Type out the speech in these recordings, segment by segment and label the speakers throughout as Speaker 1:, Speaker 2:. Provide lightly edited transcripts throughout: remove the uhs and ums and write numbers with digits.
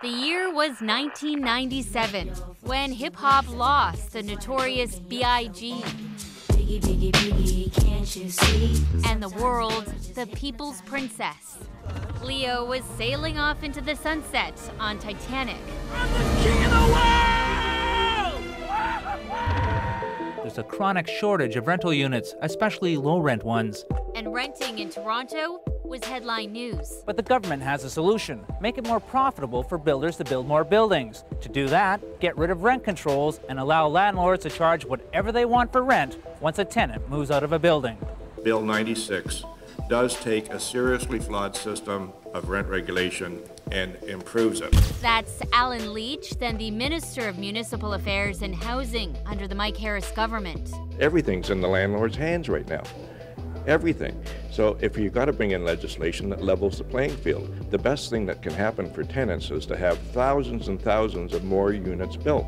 Speaker 1: The year was 1997, when hip-hop lost the notorious B.I.G. Biggie, biggie, biggie, can't you see? And the world, the People's Princess. Leo was sailing off into the sunset on Titanic.
Speaker 2: I'm the king of the world!
Speaker 3: There's a chronic shortage of rental units, especially low-rent ones.
Speaker 1: And renting in Toronto was headline news.
Speaker 3: But the government has a solution. Make it more profitable for builders to build more buildings. To do that, get rid of rent controls and allow landlords to charge whatever they want for rent once a tenant moves out of a building.
Speaker 4: Bill 96 does take a seriously flawed system of rent regulation and improves it.
Speaker 1: That's Alan Leach, then the Minister of Municipal Affairs and Housing under the Mike Harris government.
Speaker 4: Everything's in the landlord's hands right now. Everything. So if you've got to bring in legislation that levels the playing field, the best thing that can happen for tenants is to have thousands and thousands of more units built.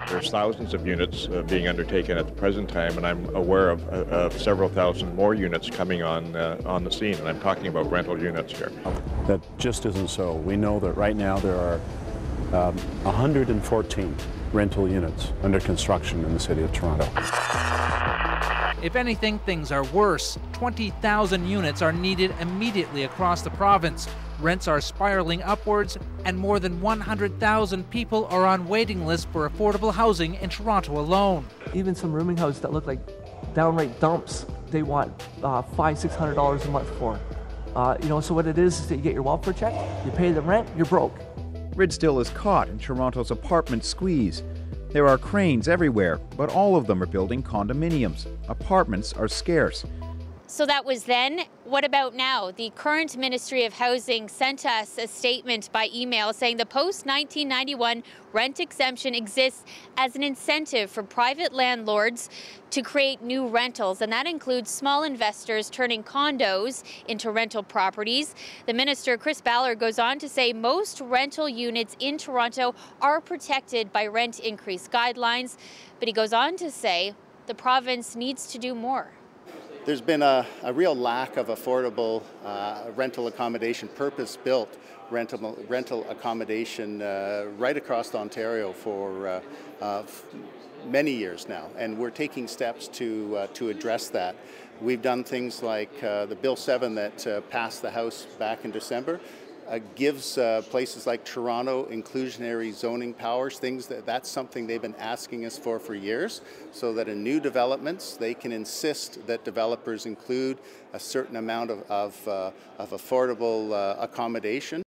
Speaker 4: There's thousands of units being undertaken at the present time, and I'm aware of several thousand more units coming on the scene, and I'm talking about rental units here.
Speaker 5: That just isn't so. We know that right now there are 114 rental units under construction in the City of Toronto.
Speaker 3: If anything, things are worse. 20,000 units are needed immediately across the province. Rents are spiraling upwards, and more than 100,000 people are on waiting lists for affordable housing in Toronto alone.
Speaker 6: Even some rooming houses that look like downright dumps, they want $500-600 a month for. So what it is that you get your welfare check, you pay the rent, you're broke.
Speaker 7: Ridsdale is caught in Toronto's apartment squeeze. There are cranes everywhere, but all of them are building condominiums. Apartments are scarce.
Speaker 1: So that was then. What about now? The current Ministry of Housing sent us a statement by email saying the post-1991 rent exemption exists as an incentive for private landlords to create new rentals, and that includes small investors turning condos into rental properties. The minister, Chris Ballard, goes on to say most rental units in Toronto are protected by rent increase guidelines, but he goes on to say the province needs to do more.
Speaker 8: There's been a real lack of affordable rental accommodation, purpose-built rental accommodation right across Ontario for many years now, and we're taking steps to address that. We've done things like the Bill 7 that passed the House back in December. Gives places like Toronto inclusionary zoning powers, that's something they've been asking us for years, so that in new developments they can insist that developers include a certain amount of affordable accommodation.